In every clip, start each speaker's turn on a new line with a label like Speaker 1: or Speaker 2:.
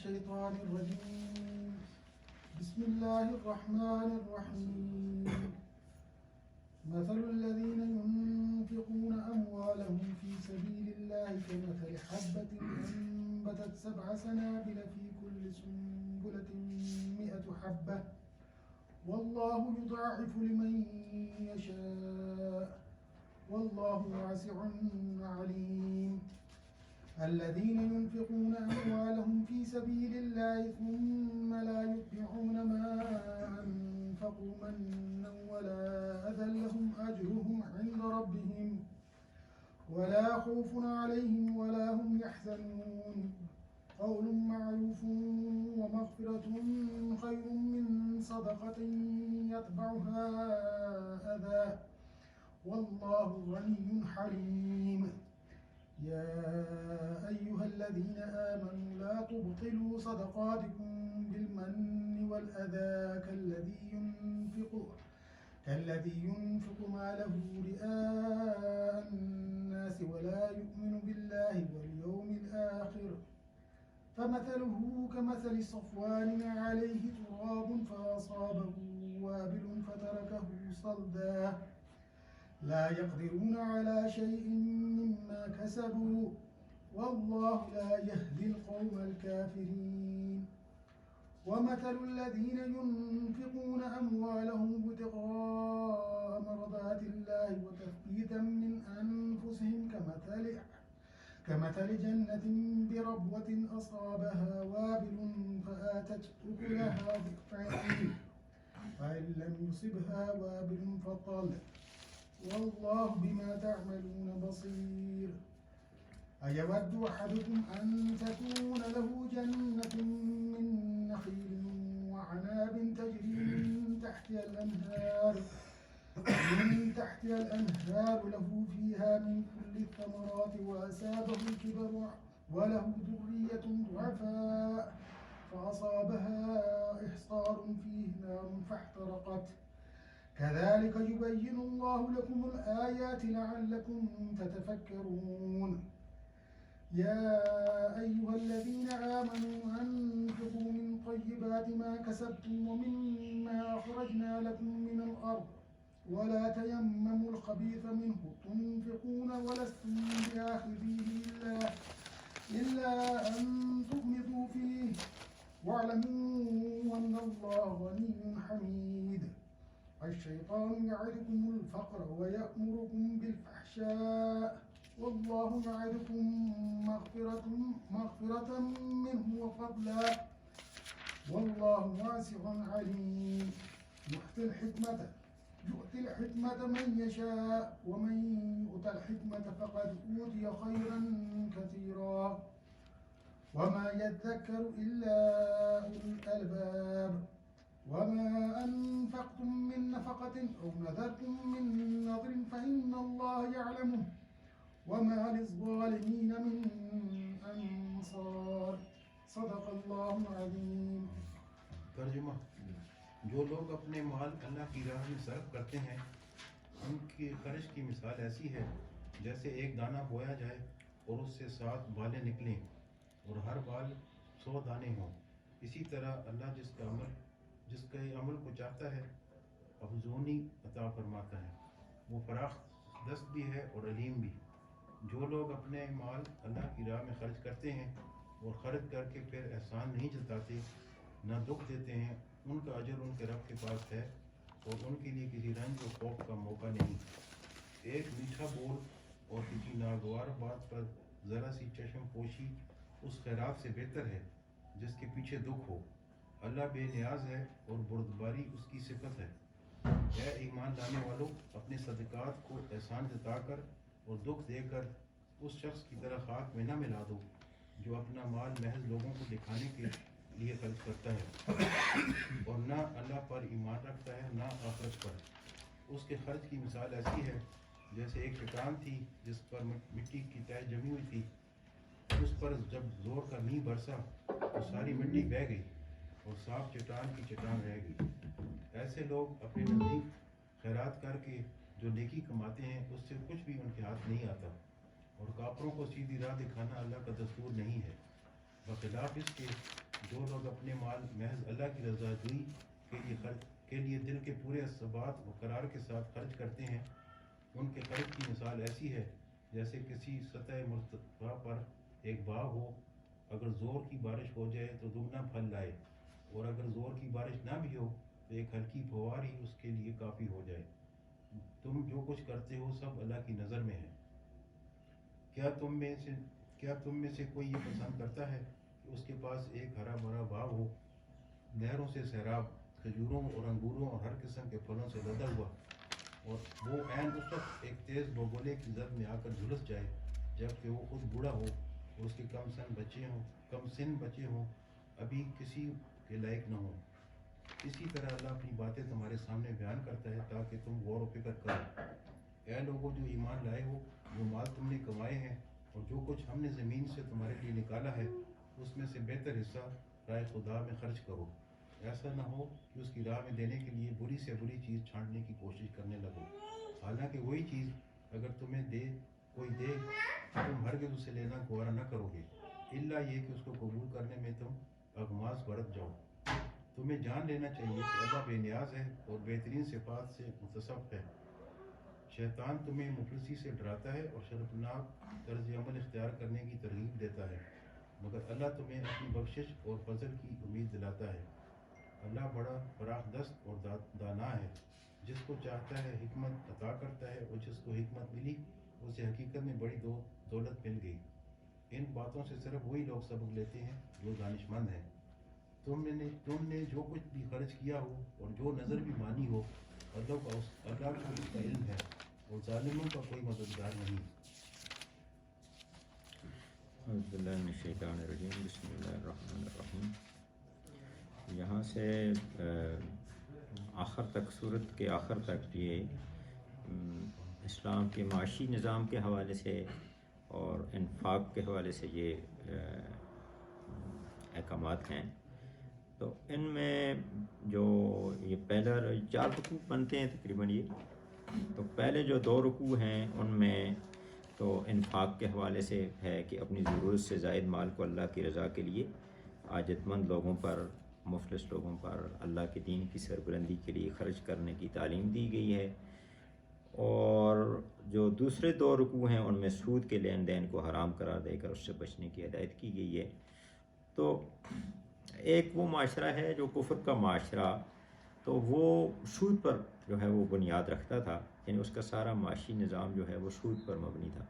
Speaker 1: الشيطان الرجيم. بسم الله الرحمن الرحيم. مثل الذين ينفقون أموالهم في سبيل الله كمثل حبة أنبتت 7 سنابل في كل سنبلة 100 حبة والله يضاعف لمن يشاء والله واسع عليم. الذين ينفقون أموالهم في سبيل الله ثم لا يتبعون ما أنفقوا منا ولا أذى لهم أجرهم عند ربهم ولا خوف عليهم ولا هم يحزنون. قول معروف ومغفرة خير من صدقة يتبعها أذى والله غني حليم. يا أيها الذين آمنوا لا تبطلوا صدقاتكم بالمن والأذى كالذي ينفق ماله رئاء الناس ولا يؤمن بالله واليوم الآخر فمثله كمثل صفوان عليه تراب فأصابه وابل فتركه صلدا لا يقدرون على شيء مما كسبوا والله لا يهدي القوم الكافرين. ومثل الذين ينفقون أموالهم ابتغاء مرضات الله وتثبيتا من أنفسهم كمثل جنة بربوة أصابها وابل فآتت أكلها ضعفين فإن لم يصبها وابل فطل والله بما تعملون بصير. أيود أحدكم أن تكون له جنة من نخيل وعناب تجري من تحتها الأنهار له فيها من كل الثمرات وأصابه الكبر وله ذرية ضعفاء فأصابها إحصار فيه نار فاحترقت كذلك يبين الله لكم الآيات لعلكم تتفكرون. يا أيها الذين آمنوا أنفقوا من طيبات ما كسبتم ومما أخرجنا لكم من الأرض ولا تيمموا الخبيث منه تنفقون ولستم بآخذيه إلا أن تغمضوا فيه واعلموا أن الله غني حميد. الشيطان يعدكم الفقر ويأمركم بالفحشاء والله يعدكم مغفرة منه وفضلا والله واسع عليم. يؤتي الحكمة من يشاء ومن يؤت الحكمة فقد أوتي خيرا كثيرا وما يذكر إلا أولو الألباب. وما أنفقتم من نفقة أو نذرتم من نذر فإن الله يعلمه وما للظالمين من أنصار. صدق الله العظيم.
Speaker 2: ترجمہ: جو لوگ اپنے مال اللہ کی راہ میں صرف کرتے ہیں ان کی خرچ کی مثال ایسی ہے جیسے ایک دانہ بویا جائے اور اس سے 7 بالیں نکلیں اور ہر بال 100 دانے ہوں. اسی طرح اللہ جس کے عمل کو چاہتا ہے افزونی عطا فرماتا ہے. وہ فراخ دست بھی ہے اور علیم بھی. جو لوگ اپنے مال اللہ کی راہ میں خرچ کرتے ہیں اور خرچ کر کے پھر احسان نہیں جتاتے نہ دکھ دیتے ہیں ان کا اجر ان کے رب کے پاس ہے اور ان کے لیے کسی رنج و خوف کا موقع نہیں. ایک میٹھا بول اور کسی ناگوار بات پر ذرا سی چشم پوشی اس خیرات سے بہتر ہے جس کے پیچھے دکھ ہو. اللہ بے نیاز ہے اور بردباری اس کی صفت ہے. اے ایمان لانے والوں، اپنے صدقات کو احسان جتا کر اور دکھ دے کر اس شخص کی طرح خاک میں نہ ملا دو جو اپنا مال محض لوگوں کو دکھانے کے لیے خرچ کرتا ہے اور نہ اللہ پر ایمان رکھتا ہے نہ آخرت پر. اس کے خرچ کی مثال ایسی ہے جیسے ایک چٹان تھی جس پر مٹی کی تہ جمی ہوئی تھی. اس پر جب زور کا مینہ برسا تو ساری مٹی بہہ گئی اور صاف چٹان کی چٹان رہ گئی. ایسے لوگ اپنے نزدیک خیرات کر کے جو نیکی کماتے ہیں اس سے کچھ بھی ان کے ہاتھ نہیں آتا اور کافروں کو سیدھی راہ دکھانا اللہ کا دستور نہیں ہے. بخلاف اس کے جو لوگ اپنے مال محض اللہ کی رضا جوئی کے لیے دل کے پورے ثبات و قرار کے ساتھ خرچ کرتے ہیں، ان کے خرچ کی مثال ایسی ہے جیسے کسی سطح مرتفع پر ایک باغ ہو، اگر زور کی بارش ہو جائے تو دگنا پھل لائے، اور اگر زور کی بارش نہ بھی ہو تو ایک ہلکی فوار ہی اس کے لیے کافی ہو جائے۔ تم جو کچھ کرتے ہو سب اللہ کی نظر میں ہے۔ کیا تم میں سے کوئی یہ پسند کرتا ہے کہ اس کے پاس ایک ہرا بھرا باغ ہو، نہروں سے سیراب، کھجوروں اور انگوروں اور ہر قسم کے پھلوں سے لدا ہوا، اور وہ عین اس وقت ایک تیز بگولے کی زد میں آ کر جھلس جائے جب کہ وہ خود بوڑھا ہو اور اس کے کم سن بچے ہوں، ابھی کسی کے لائق نہ ہوں؟ اسی طرح اللہ اپنی باتیں تمہارے سامنے بیان کرتا ہے تاکہ تم غور و فکر کرو۔ اے لوگوں جو ایمان لائے ہو، جو مال تم نے کمائے ہیں اور جو کچھ ہم نے زمین سے تمہارے لیے نکالا ہے، اس میں سے بہتر حصہ راہ خدا میں خرچ کرو۔ ایسا نہ ہو کہ اس کی راہ میں دینے کے لیے بری سے بری چیز چھانٹنے کی کوشش کرنے لگو، حالانکہ وہی چیز اگر تمہیں کوئی دے تو تم ہرگز اسے لینا گوارا نہ کرو گے، الا یہ کہ اس کو قبول کرنے میں تم اغماس برت جاؤ۔ تمہیں جان لینا چاہیے کہ اللہ بے نیاز ہے اور بہترین صفات سے متصف ہے۔ شیطان تمہیں مفلسی سے ڈراتا ہے اور شرمناک طرز عمل اختیار کرنے کی ترغیب دیتا ہے، مگر اللہ تمہیں اپنی بخشش اور فضل کی امید دلاتا ہے۔ اللہ بڑا فراخ دست اور دانا ہے، جس کو چاہتا ہے حکمت عطا کرتا ہے، اور جس کو حکمت ملی اسے حقیقت میں بڑی دولت مل گئی۔ ان باتوں سے صرف وہی لوگ سبق لیتے ہیں جو دانش مند ہیں۔ تم نے جو کچھ بھی خرچ کیا ہو اور جو نظر بھی مانی ہو، اللہ کو اس کا علم ہے اور ظالموں کا کوئی مددگار نہیں۔
Speaker 3: اعوذ باللہ من الشیطان الرجیم، بسم اللہ الرحمن الرحیم۔ یہاں سے آخر تک، سورت کے آخر تک یہ اسلام کے معاشی نظام کے حوالے سے اور انفاق کے حوالے سے یہ احکامات ہیں۔ تو ان میں جو یہ پہلا 4 رکوع بنتے ہیں تقریباً، یہ تو پہلے جو 2 رکوع ہیں ان میں تو انفاق کے حوالے سے ہے کہ اپنی ضرورت سے زائد مال کو اللہ کی رضا کے لیے حاجت مند لوگوں پر، مفلس لوگوں پر اللہ کے دین کی سربلندی کے لیے خرچ کرنے کی تعلیم دی گئی ہے۔ اور جو دوسرے 2 رکوع ہیں ان میں سود کے لین دین کو حرام قرار دے کر اس سے بچنے کی ہدایت کی گئی ہے۔ تو ایک وہ معاشرہ ہے جو کفر کا معاشرہ، تو وہ سود پر جو ہے وہ بنیاد رکھتا تھا، یعنی اس کا سارا معاشی نظام جو ہے وہ سود پر مبنی تھا۔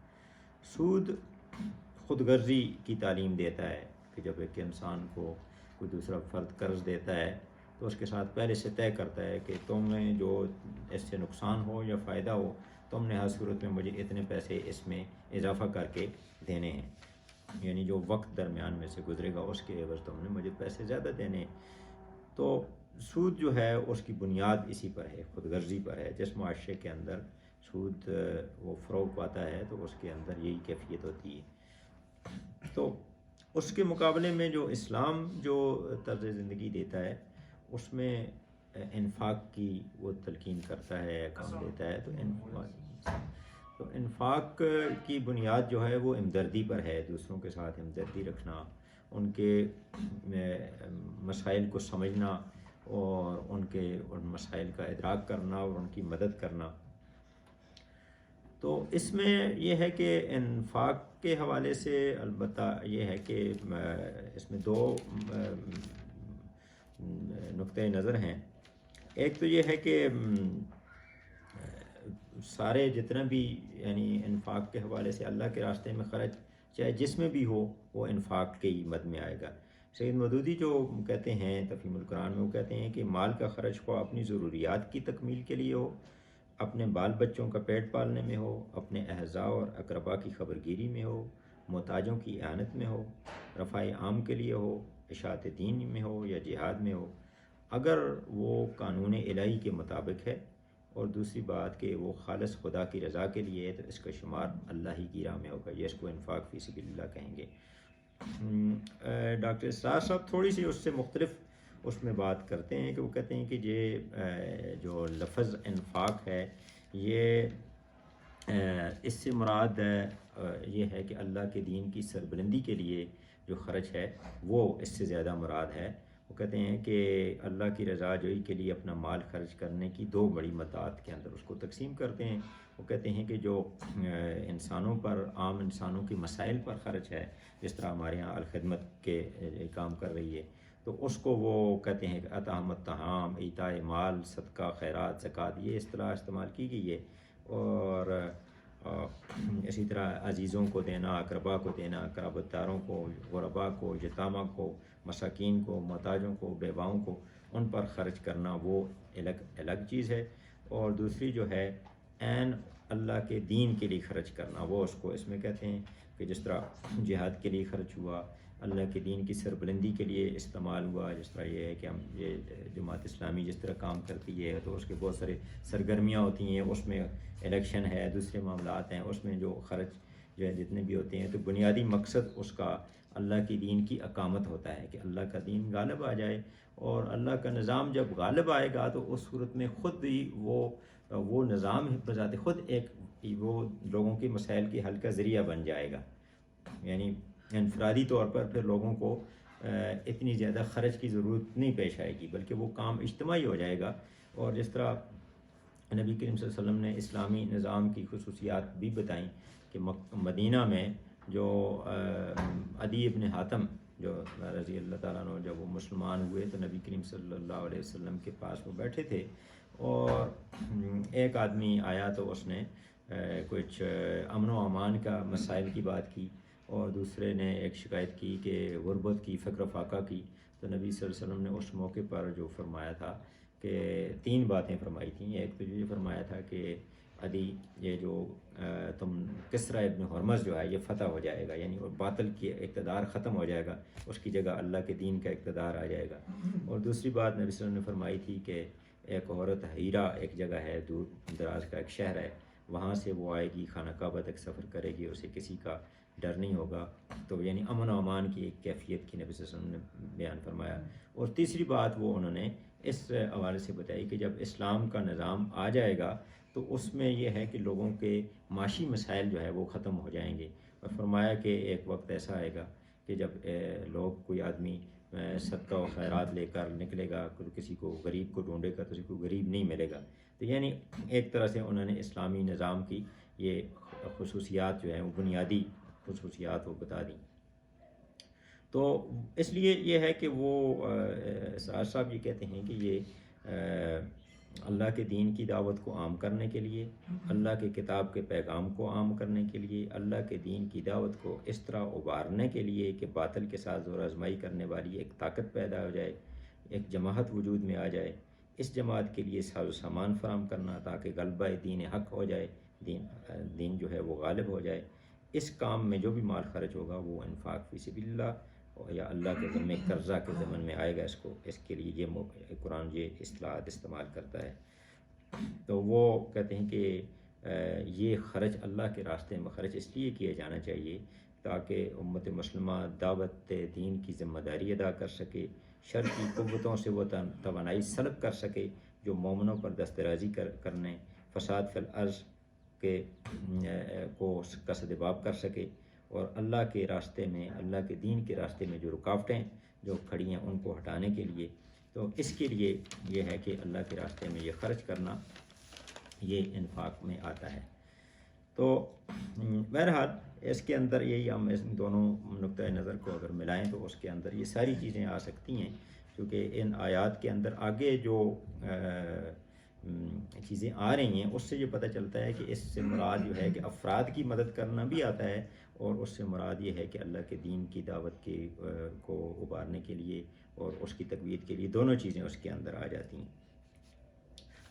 Speaker 3: سود خود غرضی کی تعلیم دیتا ہے کہ جب ایک انسان کو کوئی دوسرا فرد قرض دیتا ہے تو اس کے ساتھ پہلے سے طے کرتا ہے کہ تم نے جو اس سے نقصان ہو یا فائدہ ہو، تم نے ہر صورت میں مجھے اتنے پیسے اس میں اضافہ کر کے دینے ہیں، یعنی جو وقت درمیان میں سے گزرے گا اس کے عوض تم نے مجھے پیسے زیادہ دینے ہیں۔ تو سود جو ہے اس کی بنیاد اسی پر ہے، خود غرضی پر ہے۔ جس معاشرے کے اندر سود وہ فروغ پاتا ہے تو اس کے اندر یہی کیفیت ہوتی ہے۔ تو اس کے مقابلے میں جو اسلام جو طرز زندگی دیتا ہے اس میں انفاق کی وہ تلقین کرتا ہے، کام دیتا ہے۔ تو انفاق کی بنیاد جو ہے وہ ہمدردی پر ہے، دوسروں کے ساتھ ہمدردی رکھنا، ان کے مسائل کو سمجھنا اور ان مسائل کا ادراک کرنا اور ان کی مدد کرنا۔ تو اس میں یہ ہے کہ انفاق کے حوالے سے البتہ یہ ہے کہ اس میں 2 نقطۂ نظر ہیں۔ ایک تو یہ ہے کہ سارے جتنا بھی یعنی انفاق کے حوالے سے اللہ کے راستے میں خرچ چاہے جس میں بھی ہو وہ انفاق کے ہی مد میں آئے گا۔ سید مودودی جو کہتے ہیں تفہیم القرآن میں، وہ کہتے ہیں کہ مال کا خرچ خواہ اپنی ضروریات کی تکمیل کے لیے ہو، اپنے بال بچوں کا پیٹ پالنے میں ہو، اپنے اعزاء اور اقربا کی خبرگیری میں ہو، محتاجوں کی اعانت میں ہو، رفع عام کے لیے ہو، اشاعت دین میں ہو یا جہاد میں ہو، اگر وہ قانون الہی کے مطابق ہے، اور دوسری بات کہ وہ خالص خدا کی رضا کے لیے ہے، تو اس کا شمار اللہ ہی کی راہ میں ہوگا، یہ اس کو انفاق فی سبیل اللہ کہیں گے۔ ڈاکٹر اسرار صاحب تھوڑی سی اس سے مختلف اس میں بات کرتے ہیں کہ وہ کہتے ہیں کہ یہ جو لفظ انفاق ہے یہ اس سے مراد یہ ہے کہ اللہ کے دین کی سربلندی کے لیے جو خرچ ہے وہ اس سے زیادہ مراد ہے۔ وہ کہتے ہیں کہ اللہ کی رضا جوئی کے لیے اپنا مال خرچ کرنے کی دو بڑی مدات کے اندر اس کو تقسیم کرتے ہیں۔ وہ کہتے ہیں کہ جو انسانوں پر، عام انسانوں کے مسائل پر خرچ ہے، جس طرح ہمارے یہاں الخدمت کے کام کر رہی ہے، تو اس کو وہ کہتے ہیں کہ اطعام الطعام، ایتاء مال، صدقہ، خیرات، زکوٰۃ، یہ اصطلاح استعمال کی گئی ہے۔ اور اسی طرح عزیزوں کو دینا، اقربا کو دینا، قرابت داروں کو، غربا کو، یتامہ کو، مساکین کو، محتاجوں کو، بیواؤں کو، ان پر خرچ کرنا وہ الگ چیز ہے۔ اور دوسری جو ہے عین اللہ کے دین کے لیے خرچ کرنا، وہ اس کو اس میں کہتے ہیں کہ جس طرح جہاد کے لیے خرچ ہوا، اللہ کے دین کی سربلندی کے لیے استعمال ہوا، جس طرح یہ ہے کہ ہم یہ جماعت اسلامی جس طرح کام کرتی ہے تو اس کے بہت سارے سرگرمیاں ہوتی ہیں، اس میں الیکشن ہے، دوسرے معاملات ہیں، اس میں جو خرچ جو ہے جتنے بھی ہوتے ہیں، تو بنیادی مقصد اس کا اللہ کی دین کی اقامت ہوتا ہے کہ اللہ کا دین غالب آ جائے۔ اور اللہ کا نظام جب غالب آئے گا تو اس صورت میں خود ہی وہ نظام بذات خود ایک وہ لوگوں کے مسائل کے حل کا ذریعہ بن جائے گا، یعنی انفرادی طور پر پھر لوگوں کو اتنی زیادہ خرچ کی ضرورت نہیں پیش آئے گی، بلکہ وہ کام اجتماعی ہو جائے گا۔ اور جس طرح نبی کریم صلی اللہ علیہ وسلم نے اسلامی نظام کی خصوصیات بھی بتائیں کہ مدینہ میں جو عدی ابن حاتم جو رضی اللہ تعالیٰ عنہ، جب وہ مسلمان ہوئے تو نبی کریم صلی اللہ علیہ وسلم کے پاس وہ بیٹھے تھے، اور ایک آدمی آیا تو اس نے کچھ امن و امان کا مسائل کی بات کی، اور دوسرے نے ایک شکایت کی کہ غربت کی، فقر و فاقہ کی۔ تو نبی صلی اللہ علیہ وسلم نے اس موقع پر جو فرمایا تھا کہ 3 باتیں فرمائی تھیں۔ ایک تو یہ فرمایا تھا کہ عدی، یہ جو تم کسریٰ ابن ہرمز جو ہے یہ فتح ہو جائے گا، یعنی اور باطل کی اقتدار ختم ہو جائے گا، اس کی جگہ اللہ کے دین کا اقتدار آ جائے گا۔ اور دوسری بات نبی صلی اللہ علیہ وسلم نے فرمائی تھی کہ ایک عورت ہیرا ایک جگہ ہے، دور دراز کا ایک شہر ہے، وہاں سے وہ آئے گی، خانہ کعبہ تک سفر کرے گی، اسے کسی کا ڈر نہیں ہوگا۔ تو یعنی امن و امان کی ایک کیفیت کی نبی صلی اللہ علیہ وسلم نے بیان فرمایا۔ اور تیسری بات وہ انہوں نے اس حوالے سے بتائی کہ جب اسلام کا نظام آ جائے گا تو اس میں یہ ہے کہ لوگوں کے معاشی مسائل جو ہے وہ ختم ہو جائیں گے۔ اور فرمایا کہ ایک وقت ایسا آئے گا کہ جب لوگ، کوئی آدمی صدقہ و خیرات لے کر نکلے گا، کسی کو غریب کو ڈھونڈے گا تو کسی کو غریب نہیں ملے گا۔ تو یعنی ایک طرح سے انہوں نے اسلامی نظام کی یہ خصوصیات جو ہیں وہ بنیادی خصوصیات وہ بتا دیں۔ تو اس لیے یہ ہے کہ وہ سراج صاحب یہ کہتے ہیں کہ یہ اللہ کے دین کی دعوت کو عام کرنے کے لیے، اللہ کے کتاب کے پیغام کو عام کرنے کے لیے، اللہ کے دین کی دعوت کو اس طرح ابھارنے کے لیے کہ باطل کے ساتھ زور آزمائی کرنے والی ایک طاقت پیدا ہو جائے، ایک جماعت وجود میں آ جائے، اس جماعت کے لیے ساز و سامان فراہم کرنا تاکہ غلبہ دین حق ہو جائے، دین جو ہے وہ غالب ہو جائے۔ اس کام میں جو بھی مال خرچ ہوگا وہ انفاق فی سبیل اللہ یا اللہ کے ذمے قرضہ کے ضمن میں آئے گا، اس کے لیے یہ قرآن یہ اصطلاحات استعمال کرتا ہے۔ تو وہ کہتے ہیں کہ یہ خرچ اللہ کے راستے میں خرچ اس لیے کیا جانا چاہیے تاکہ امت مسلمہ دعوت دین کی ذمہ داری ادا کر سکے، شر کی قوتوں سے وہ توانائی سلب کر سکے جو مومنوں پر دسترازی کرنے، فساد فی الارض کو سدباب کر سکے، اور اللہ کے راستے میں، اللہ کے دین کے راستے میں جو رکاوٹیں جو کھڑی ہیں ان کو ہٹانے کے لیے، تو اس کے لیے یہ ہے کہ اللہ کے راستے میں یہ خرچ کرنا یہ انفاق میں آتا ہے۔ تو بہرحال اس کے اندر یہی ہم اس دونوں نقطۂ نظر کو اگر ملائیں تو اس کے اندر یہ ساری چیزیں آ سکتی ہیں، کیونکہ ان آیات کے اندر آگے جو چیزیں آ رہی ہیں اس سے یہ پتہ چلتا ہے کہ اس سے مراد جو ہے کہ افراد کی مدد کرنا بھی آتا ہے، اور اس سے مراد یہ ہے کہ اللہ کے دین کی دعوت کو ابھارنے کے لیے اور اس کی تقویت کے لیے دونوں چیزیں اس کے اندر آ جاتی ہیں۔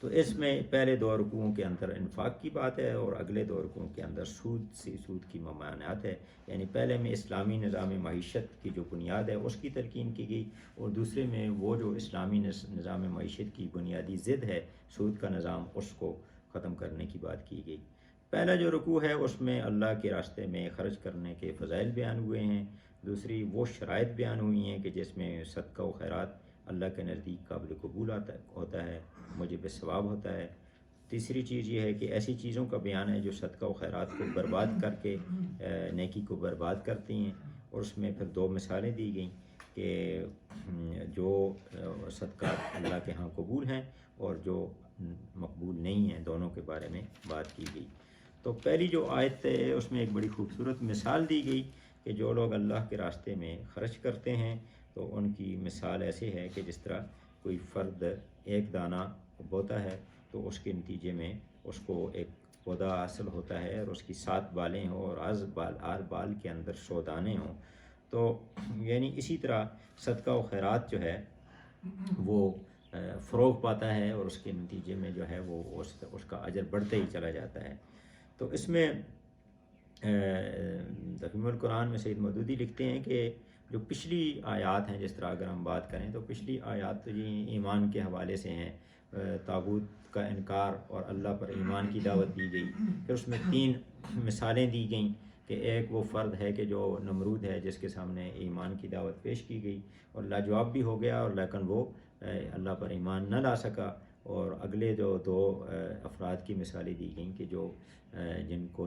Speaker 3: تو اس میں پہلے 2 رکوعوں کے اندر انفاق کی بات ہے، اور اگلے 2 رکوعوں کے اندر سود کی ممانعت ہے، یعنی پہلے میں اسلامی نظام معیشت کی جو بنیاد ہے اس کی تلقین کی گئی، اور دوسرے میں وہ جو اسلامی نظام معیشت کی بنیادی ضد ہے سود کا نظام، اس کو ختم کرنے کی بات کی گئی۔ پہلا جو رکوع ہے اس میں اللہ کے راستے میں خرچ کرنے کے فضائل بیان ہوئے ہیں، دوسری وہ شرائط بیان ہوئی ہیں کہ جس میں صدقہ و خیرات اللہ کے نزدیک قابل قبول ہوتا ہے، موجب ثواب ہوتا ہے۔ تیسری چیز یہ ہے کہ ایسی چیزوں کا بیان ہے جو صدقہ و خیرات کو برباد کر کے نیکی کو برباد کرتی ہیں، اور اس میں پھر 2 مثالیں دی گئیں کہ جو صدقہ اللہ کے ہاں قبول ہیں اور جو مقبول نہیں ہیں، دونوں کے بارے میں بات کی گئی۔ تو پہلی جو آیت ہے اس میں ایک بڑی خوبصورت مثال دی گئی کہ جو لوگ اللہ کے راستے میں خرچ کرتے ہیں تو ان کی مثال ایسے ہے کہ جس طرح کوئی فرد ایک دانہ بوتا ہے تو اس کے نتیجے میں اس کو ایک پودا حاصل ہوتا ہے اور اس کی 7 بالیں ہوں اور ہر بال کے اندر 100 دانے ہوں۔ تو یعنی اسی طرح صدقہ و خیرات جو ہے وہ فروغ پاتا ہے اور اس کے نتیجے میں جو ہے وہ اس کا اجر بڑھتے ہی چلا جاتا ہے۔ تو اس میں تفہیم القرآن میں سید مودودی لکھتے ہیں کہ جو پچھلی آیات ہیں، جس طرح اگر ہم بات کریں تو پچھلی آیات تو یہ ایمان کے حوالے سے ہیں، طاغوت کا انکار اور اللہ پر ایمان کی دعوت دی گئی۔ پھر اس میں 3 مثالیں دی گئیں کہ ایک وہ فرد ہے کہ جو نمرود ہے جس کے سامنے ایمان کی دعوت پیش کی گئی اور لاجواب بھی ہو گیا، اور لیکن وہ اللہ پر ایمان نہ لا سکا۔ اور اگلے جو 2 افراد کی مثالیں دی گئیں کہ جو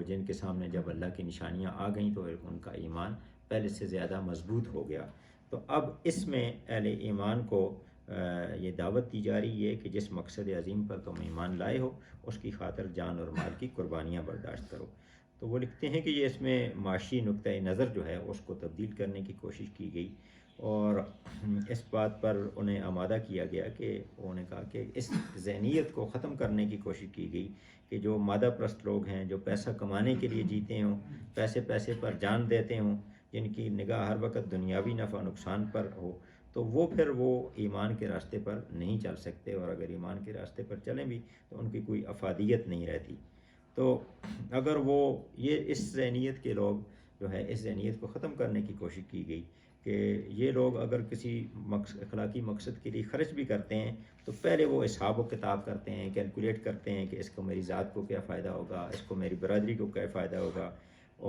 Speaker 3: جن کے سامنے جب اللہ کی نشانیاں آ گئیں تو ان کا ایمان پہلے سے زیادہ مضبوط ہو گیا۔ تو اب اس میں اہل ایمان کو یہ دعوت دی جا رہی ہے کہ جس مقصد عظیم پر تم ایمان لائے ہو اس کی خاطر جان اور مال کی قربانیاں برداشت کرو۔ تو وہ لکھتے ہیں کہ یہ اس میں معاشی نقطۂ نظر جو ہے اس کو تبدیل کرنے کی کوشش کی گئی اور اس بات پر انہیں آمادہ کیا گیا کہ انہوں نے کہا کہ اس ذہنیت کو ختم کرنے کی کوشش کی گئی کہ جو مادہ پرست لوگ ہیں، جو پیسہ کمانے کے لیے جیتے ہوں، پیسے پر جان دیتے ہوں، جن کی نگاہ ہر وقت دنیاوی نفع نقصان پر ہو، تو وہ پھر وہ ایمان کے راستے پر نہیں چل سکتے، اور اگر ایمان کے راستے پر چلیں بھی تو ان کی کوئی افادیت نہیں رہتی۔ تو اگر وہ اس ذہنیت کے لوگ جو ہے، اس ذہنیت کو ختم کرنے کی کوشش کی گئی کہ یہ لوگ اگر کسی اخلاقی مقصد کے لیے خرچ بھی کرتے ہیں تو پہلے وہ حساب و کتاب کرتے ہیں، کیلکولیٹ کرتے ہیں کہ اس کو میری ذات کو کیا فائدہ ہوگا، اس کو میری برادری کو کیا فائدہ ہوگا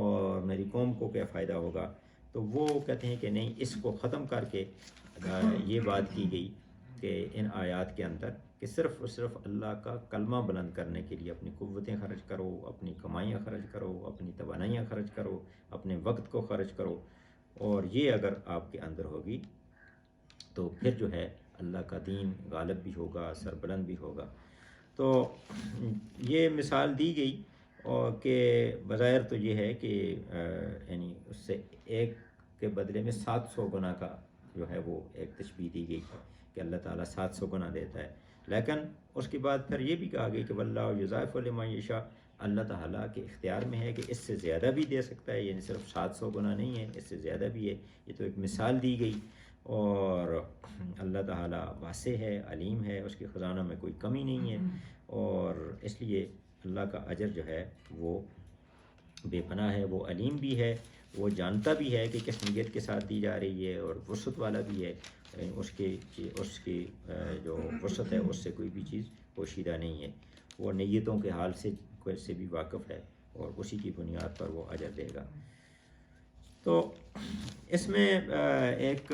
Speaker 3: اور میری قوم کو کیا فائدہ ہوگا۔ تو وہ کہتے ہیں کہ نہیں، اس کو ختم کر کے یہ بات کی گئی کہ ان آیات کے اندر کہ صرف اور صرف اللہ کا کلمہ بلند کرنے کے لیے اپنی قوتیں خرچ کرو، اپنی کمائیاں خرچ کرو، اپنی توانائیاں خرچ کرو، اپنے وقت کو خرچ کرو، اور یہ اگر آپ کے اندر ہوگی تو پھر جو ہے اللہ کا دین غالب بھی ہوگا، سربلند بھی ہوگا۔ تو یہ مثال دی گئی اور کہ بظاہر تو یہ ہے کہ یعنی اس سے ایک کے بدلے میں 700 گنا کا جو ہے وہ ایک تشبیہ دی گئی کہ اللہ تعالیٰ 700 گنا دیتا ہے، لیکن اس کے بعد پھر یہ بھی کہا گیا کہ واللہ یضاعف لمن یشاء، اللہ تعالیٰ کے اختیار میں ہے کہ اس سے زیادہ بھی دے سکتا ہے، یعنی صرف 700 گنا نہیں ہے، اس سے زیادہ بھی ہے۔ یہ تو ایک مثال دی گئی، اور اللہ تعالیٰ واسع ہے، علیم ہے، اس کے خزانوں میں کوئی کمی نہیں ہے، اور اس لیے اللہ کا اجر جو ہے وہ بے پناہ ہے، وہ علیم بھی ہے، وہ جانتا بھی ہے کہ کس نیت کے ساتھ دی جا رہی ہے، اور وسعت والا بھی ہے، اس کی جو وسعت ہے اس سے کوئی بھی چیز پوشیدہ نہیں ہے، وہ نیتوں کے حال سے بھی واقف ہے اور اسی کی بنیاد پر وہ اجر دے گا۔ تو اس میں ایک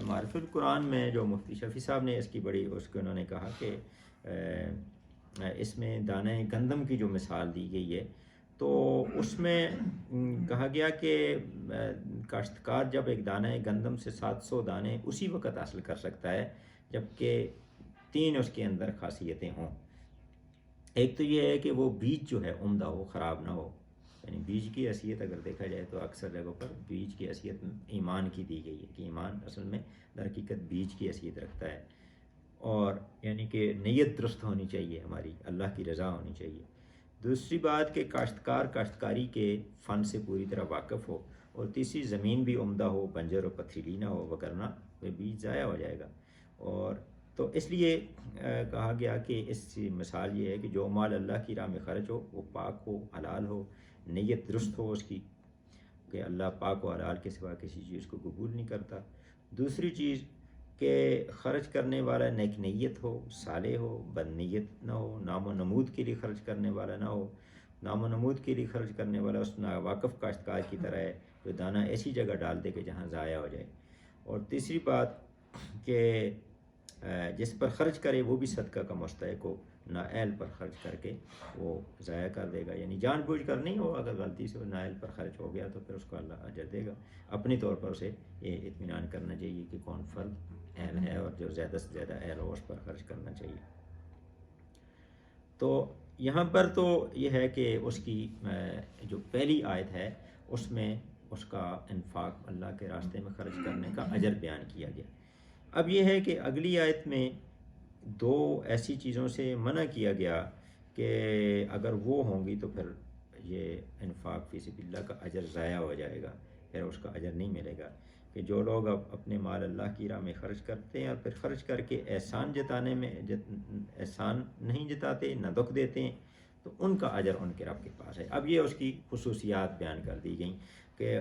Speaker 3: معرفت القرآن میں جو مفتی شفیع صاحب نے اس کی انہوں نے کہا کہ اس میں دانہ گندم کی جو مثال دی گئی ہے تو اس میں کہا گیا کہ کاشتکار جب ایک دانہ گندم سے 700 دانے اسی وقت حاصل کر سکتا ہے جبکہ 3 اس کے اندر خاصیتیں ہوں۔ ایک تو یہ ہے کہ وہ بیج جو ہے عمدہ ہو، خراب نہ ہو، یعنی بیج کی حیثیت اگر دیکھا جائے تو اکثر جگہوں پر بیج کی حیثیت ایمان کی دی گئی ہے کہ ایمان اصل میں در حقیقت بیج کی حیثیت رکھتا ہے، اور یعنی کہ نیت درست ہونی چاہیے، ہماری اللہ کی رضا ہونی چاہیے۔ دوسری بات کہ کاشتکار کاشتکاری کے فن سے پوری طرح واقف ہو، اور تیسری زمین بھی عمدہ ہو، بنجر و پتھریلی نہ ہو، وگرنہ وہ بیج ضائع ہو جائے گا۔ اور تو اس لیے کہا گیا کہ اس کی مثال یہ ہے کہ جو مال اللہ کی راہ میں خرچ ہو وہ پاک ہو، حلال ہو، نیت درست ہو اس کی کہ اللہ پاک و حلال کے سوا کسی چیز کو قبول نہیں کرتا۔ دوسری چیز کہ خرچ کرنے والا نیک نیت ہو، صالح ہو، بد نیت نہ ہو، نام و نمود کے لیے خرچ کرنے والا نہ ہو، نام و نمود کے لیے خرچ کرنے والا اس ناواقف کاشتکار کی طرح ہے جو دانہ ایسی جگہ ڈال دے کہ جہاں ضائع ہو جائے۔ اور تیسری بات کہ جس پر خرچ کرے وہ بھی صدقہ کا مستحق ہو، نااہل پر خرچ کر کے وہ ضائع کر دے گا، یعنی جان بوجھ کر نہیں ہو، اگر غلطی سے نااہل پر خرچ ہو گیا تو پھر اس کو اللہ اجر دے گا۔ اپنی طور پر اسے یہ اطمینان کرنا چاہیے کہ کون فرد اہل ہے اور جو زیادہ سے زیادہ اہل ہو اس پر خرچ کرنا چاہیے۔ تو یہاں پر تو یہ ہے کہ اس کی جو پہلی آیت ہے اس میں اس کا انفاق اللہ کے راستے میں خرچ کرنے کا اجر بیان کیا گیا۔ اب یہ ہے کہ اگلی آیت میں دو ایسی چیزوں سے منع کیا گیا کہ اگر وہ ہوں گی تو پھر یہ انفاق فی سبیل اللہ کا اجر ضائع ہو جائے گا، پھر اس کا اجر نہیں ملے گا، کہ جو لوگ اب اپنے مال اللہ کی راہ میں خرچ کرتے ہیں اور پھر خرچ کر کے احسان جتانے میں احسان نہیں جتاتے، نہ دکھ دیتے ہیں، تو ان کا اجر ان کے رب کے پاس ہے۔ اب یہ اس کی خصوصیات بیان کر دی گئیں کہ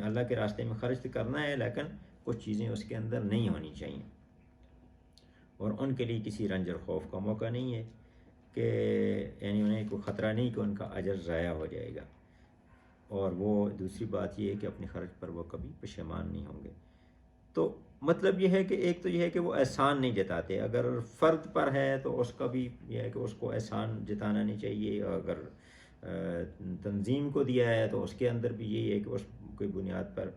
Speaker 3: اللہ کے راستے میں خرچ کرنا ہے لیکن کچھ چیزیں اس کے اندر نہیں ہونی چاہیے، اور ان کے لیے کسی رنج اور خوف کا موقع نہیں ہے، کہ یعنی انہیں کوئی خطرہ نہیں کہ ان کا اجر ضائع ہو جائے گا، اور وہ دوسری بات یہ ہے کہ اپنے خرچ پر وہ کبھی پشیمان نہیں ہوں گے۔ تو مطلب یہ ہے کہ ایک تو یہ ہے کہ وہ احسان نہیں جتاتے، اگر فرد پر ہے تو اس کا بھی یہ ہے کہ اس کو احسان جتانا نہیں چاہیے، اور اگر تنظیم کو دیا ہے تو اس کے اندر بھی یہی ہے کہ اس کوئی بنیاد پر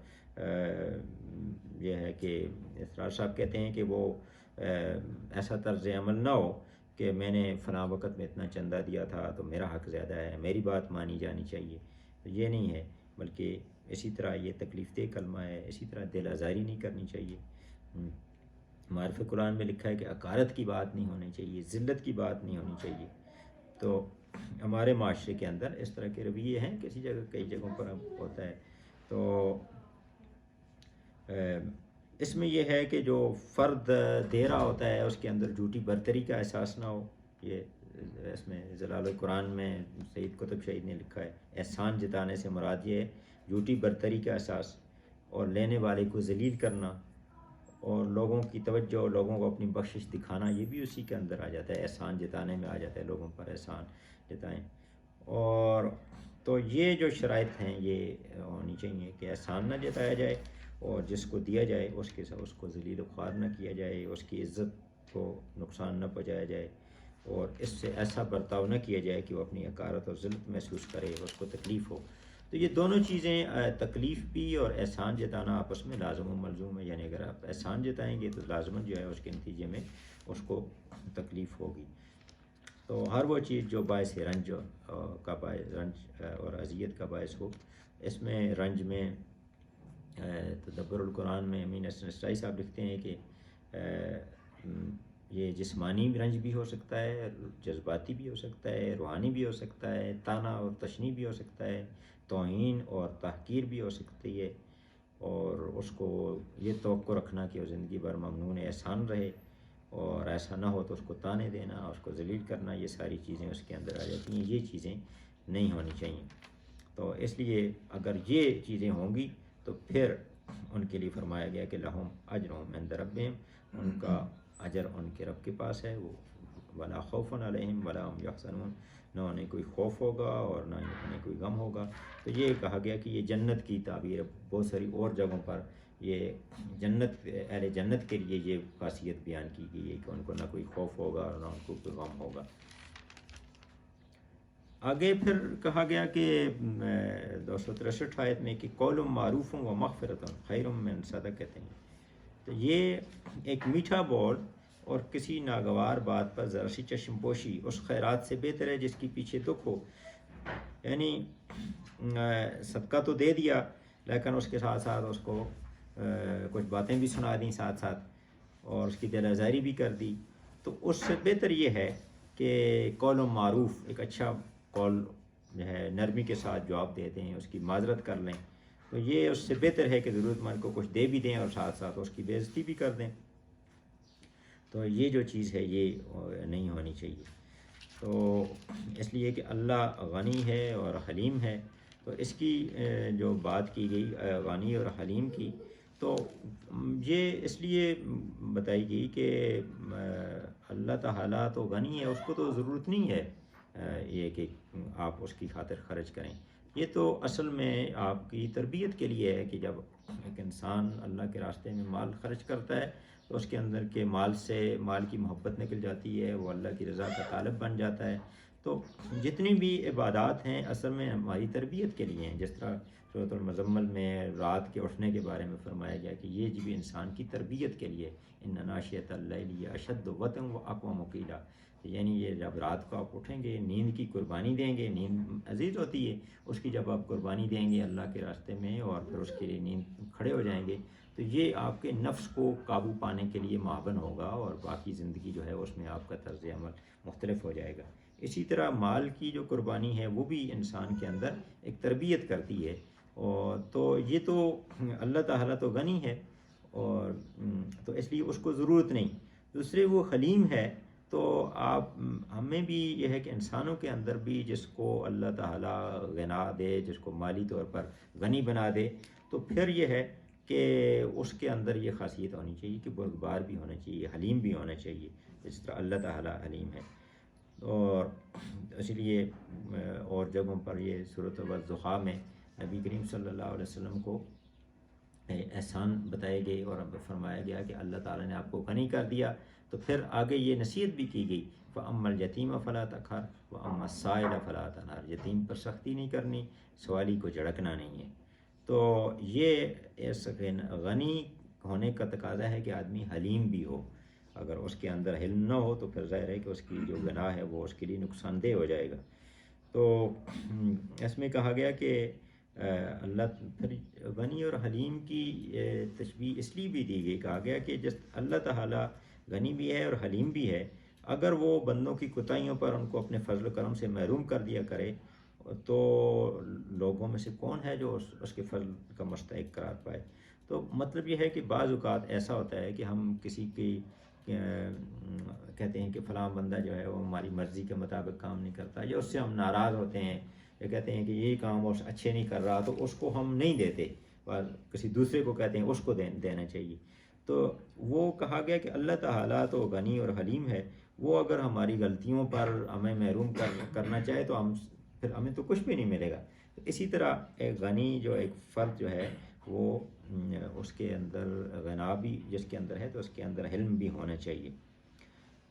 Speaker 3: یہ ہے کہ اسرار صاحب کہتے ہیں کہ وہ ایسا طرز عمل نہ ہو کہ میں نے فلاں وقت میں اتنا چندہ دیا تھا تو میرا حق زیادہ ہے، میری بات مانی جانی چاہیے، تو یہ نہیں ہے، بلکہ اسی طرح یہ تکلیف دہ کلمہ ہے، اسی طرح دل آزاری نہیں کرنی چاہیے۔ معرف قرآن میں لکھا ہے کہ عقارت کی بات نہیں ہونی چاہیے، ذلت کی بات نہیں ہونی چاہیے۔ تو ہمارے معاشرے کے اندر اس طرح کے رویے ہیں، کسی جگہ کئی جگہوں پر اب ہوتا ہے۔ تو اس میں یہ ہے کہ جو فرد دے رہا ہوتا ہے اس کے اندر جھوٹی برتری کا احساس نہ ہو، یہ اس میں جلال القرآن میں سید قطب شہید نے لکھا ہے، احسان جتانے سے مراد یہ ہے جھوٹی برتری کا احساس، اور لینے والے کو ذلیل کرنا، اور لوگوں کی توجہ، لوگوں کو اپنی بخشش دکھانا، یہ بھی اسی کے اندر آ جاتا ہے، احسان جتانے میں آ جاتا ہے، لوگوں پر احسان جتائیں۔ اور تو یہ جو شرائط ہیں یہ ہونی چاہیے کہ احسان نہ جتایا جائے، اور جس کو دیا جائے اس کے ساتھ اس کو ذلیل و خوار نہ کیا جائے، اس کی عزت کو نقصان نہ پہنچایا جائے، اور اس سے ایسا برتاؤ نہ کیا جائے کہ وہ اپنی حقارت اور ذلت محسوس کرے، اس کو تکلیف ہو۔ تو یہ دونوں چیزیں، تکلیف بھی اور احسان جتانا آپس میں لازم و ملزوم ہے، یعنی اگر آپ احسان جتائیں گے تو لازماً جو ہے اس کے نتیجے میں اس کو تکلیف ہوگی۔ تو ہر وہ چیز جو باعث رنج کا باعث رنج اور اذیت کا باعث ہو، اس میں رنج میں تدبر القرآن میں امین حسن اسرائی صاحب لکھتے ہیں کہ یہ جسمانی رنج بھی ہو سکتا ہے، جذباتی بھی ہو سکتا ہے، روحانی بھی ہو سکتا ہے، طعنہ اور تشنیع بھی ہو سکتا ہے، توہین اور تحقیر بھی ہو سکتی ہے، اور اس کو یہ توقع رکھنا کہ وہ زندگی بھر ممنون احسان رہے، اور ایسا نہ ہو تو اس کو طعنے دینا، اس کو ذلیل کرنا، یہ ساری چیزیں اس کے اندر آ جاتی ہیں، یہ چیزیں نہیں ہونی چاہیے۔ تو اس لیے اگر یہ چیزیں ہوں گی تو پھر ان کے لیے فرمایا گیا کہ لہم اجرہم عند ربہم، ان کا اجر ان کے رب کے پاس ہے، وہ ولا خوف علیہم ولا هم یحزنون، نہ انہیں کوئی خوف ہوگا اور نہ انہیں کوئی غم ہوگا۔ تو یہ کہا گیا کہ یہ جنت کی تعبیر ہے، بہت ساری اور جگہوں پر یہ جنت، اہل جنت کے لیے یہ خاصیت بیان کی گئی ہے کہ ان کو نہ کوئی خوف ہوگا اور نہ ان کو کوئی غم ہوگا۔ آگے پھر کہا گیا کہ 263 آیت میں کہ قول معروف و مغفرۃ خیر من صدقۃ، تو یہ ایک میٹھا بول اور کسی ناگوار بات پر ذرا سی چشم پوشی اس خیرات سے بہتر ہے جس کی پیچھے دکھ ہو۔ یعنی صدقہ تو دے دیا لیکن اس کے ساتھ ساتھ اس کو کچھ باتیں بھی سنا دیں ساتھ ساتھ، اور اس کی دل آزاری بھی کر دی، تو اس سے بہتر یہ ہے کہ قول معروف، ایک اچھا قول جو ہے نرمی کے ساتھ جواب دے دیں، اس کی معذرت کر لیں، تو یہ اس سے بہتر ہے کہ ضرورت مند کو کچھ دے بھی دیں اور ساتھ ساتھ اس کی بے عزتی بھی کر دیں۔ تو یہ جو چیز ہے یہ نہیں ہونی چاہیے۔ تو اس لیے کہ اللہ غنی ہے اور حلیم ہے، تو اس کی جو بات کی گئی غنی اور حلیم کی، تو یہ اس لیے بتائی گئی کہ اللہ تعالیٰ تو غنی ہے، اس کو تو ضرورت نہیں ہے یہ کہ آپ اس کی خاطر خرچ کریں۔ یہ تو اصل میں آپ کی تربیت کے لیے ہے کہ جب ایک انسان اللہ کے راستے میں مال خرچ کرتا ہے تو اس کے اندر کے مال کی محبت نکل جاتی ہے، وہ اللہ کی رضا کا طالب بن جاتا ہے۔ تو جتنی بھی عبادات ہیں اصل میں ہماری تربیت کے لیے ہیں، جس طرح سورۃ المزمل میں رات کے اٹھنے کے بارے میں فرمایا گیا کہ یہ بھی انسان کی تربیت کے لیے، ان ناشیۃ اللیل اشد وطئا واقوم قیلا، یعنی یہ جب رات کو آپ اٹھیں گے، نیند کی قربانی دیں گے، نیند عزیز ہوتی ہے، اس کی جب آپ قربانی دیں گے اللہ کے راستے میں اور پھر اس کے لیے نیند کھڑے ہو جائیں گے، تو یہ آپ کے نفس کو قابو پانے کے لیے معاون ہوگا، اور باقی زندگی جو ہے اس میں آپ کا طرز عمل مختلف ہو جائے گا۔ اسی طرح مال کی جو قربانی ہے وہ بھی انسان کے اندر ایک تربیت کرتی ہے، اور تو یہ تو اللہ تعالیٰ تو غنی ہے، اور تو اس لیے اس کو ضرورت نہیں۔ دوسرے وہ حلیم ہے، تو ہمیں بھی یہ ہے کہ انسانوں کے اندر بھی جس کو اللہ تعالیٰ غنا دے، جس کو مالی طور پر غنی بنا دے، تو پھر یہ ہے کہ اس کے اندر یہ خاصیت ہونی چاہیے کہ بردبار بھی ہونا چاہیے، حلیم بھی ہونا چاہیے، جس طرح اللہ تعالیٰ حلیم ہے۔ اور اس لیے اور جگہوں پر یہ سورۃ والضحیٰ میں نبی کریم صلی اللہ علیہ وسلم کو احسان بتائے گئے اور فرمایا گیا کہ اللہ تعالیٰ نے آپ کو غنی کر دیا، تو پھر آگے یہ نصیحت بھی کی گئی، فَأَمَّا الْيَتِيمَ فَلَا تَقْهَرْ وَأَمَّا السَّائِلَ فَلَا تَنْهَرْ، یتیم پر سختی نہیں کرنی، سوالی کو جھڑکنا نہیں ہے۔ تو یہ اس غنی ہونے کا تقاضا ہے کہ آدمی حلیم بھی ہو، اگر اس کے اندر حلم نہ ہو تو پھر ظاہر ہے کہ اس کی جو گناہ ہے وہ اس کے لیے نقصان دہ ہو جائے گا۔ تو اس میں کہا گیا کہ اللہ پھر غنی اور حلیم کی تشبیہ اس لیے بھی دی گئی، کہا گیا کہ جس اللہ تعالیٰ غنی بھی ہے اور حلیم بھی ہے، اگر وہ بندوں کی کوتاہیوں پر ان کو اپنے فضل و کرم سے محروم کر دیا کرے، تو لوگوں میں سے کون ہے جو اس کے فضل کا مستحق قرار پائے؟ تو مطلب یہ ہے کہ بعض اوقات ایسا ہوتا ہے کہ ہم کسی کی کہتے ہیں کہ فلاں بندہ جو ہے وہ ہماری مرضی کے مطابق کام نہیں کرتا، یا اس سے ہم ناراض ہوتے ہیں، یا کہتے ہیں کہ یہی کام وہ اچھے نہیں کر رہا، تو اس کو ہم نہیں دیتے، اور کسی دوسرے کو کہتے ہیں اس کو دینا چاہیے۔ تو وہ کہا گیا کہ اللہ تعالیٰ تو غنی اور حلیم ہے، وہ اگر ہماری غلطیوں پر ہمیں محروم کرنا چاہے تو پھر ہمیں تو کچھ بھی نہیں ملے گا۔ اسی طرح ایک غنی جو ایک فرد جو ہے وہ اس کے اندر غنا بھی جس کے اندر ہے تو اس کے اندر حلم بھی ہونا چاہیے۔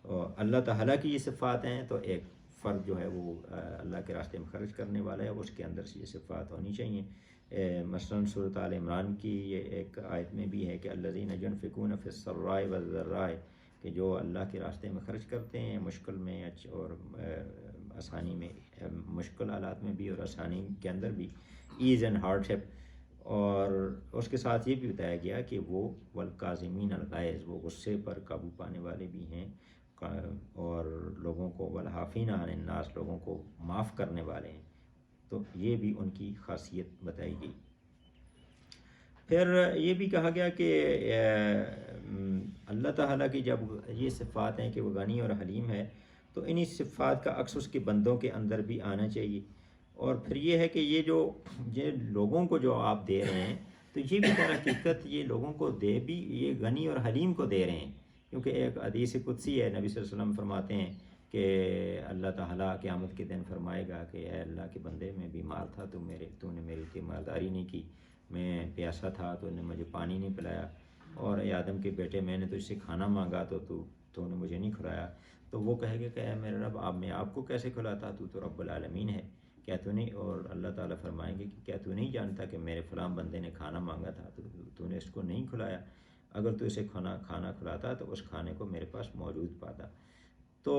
Speaker 3: اور اللہ تعالیٰ کی یہ صفات ہیں، تو ایک فرد جو ہے وہ اللہ کے راستے میں خرچ کرنے والا ہے، اس کے اندر سے یہ صفات ہونی چاہیے۔ مثلاً سورۃ آل عمران کی یہ ایک آیت میں بھی ہے کہ الذین ینفقون فی السراء والضراء، کہ جو اللہ کے راستے میں خرچ کرتے ہیں مشکل میں اور آسانی میں، مشکل حالات میں بھی اور آسانی کے اندر بھی، ایز اینڈ ہارڈشپ۔ اور اس کے ساتھ یہ بھی بتایا گیا کہ وہ والکاظمین الغیظ، وہ غصے پر قابو پانے والے بھی ہیں، اور لوگوں کو والعافین عن الناس، لوگوں کو معاف کرنے والے ہیں، تو یہ بھی ان کی خاصیت بتائی گئی۔ پھر یہ بھی کہا گیا کہ اللہ تعالیٰ کی جب یہ صفات ہیں کہ وہ غنی اور حلیم ہے، تو انہی صفات کا عکس اس کے بندوں کے اندر بھی آنا چاہیے۔ اور پھر یہ ہے کہ یہ لوگوں کو جو آپ دے رہے ہیں، تو یہ بھی در حقیقت یہ لوگوں کو یہ غنی اور حلیم کو دے رہے ہیں، کیونکہ ایک حدیث قدسی ہے، نبی صلی اللہ علیہ وسلم فرماتے ہیں کہ اللہ تعالیٰ قیامت کے دن فرمائے گا کہ اے اللہ کے بندے، میں بیمار تھا تو نے میری تیمارداری نہیں کی، میں پیاسا تھا تو نے مجھے پانی نہیں پلایا، اور اے آدم کے بیٹے، میں نے تجھ سے کھانا مانگا تو نے مجھے نہیں کھلایا، تو وہ کہے گا کہ اے میرے رب، میں آپ کو کیسے کھلاتا، تو رب العالمین ہے، کیا تو نہیں؟ اور اللہ تعالیٰ فرمائیں گے کہ کیا تو نہیں جانتا کہ میرے فلاں بندے نے کھانا مانگا تھا تو نے اس کو نہیں کھلایا؟ اگر تو اسے کھانا کھلاتا تو اس کھانے کو میرے پاس موجود پاتا۔ تو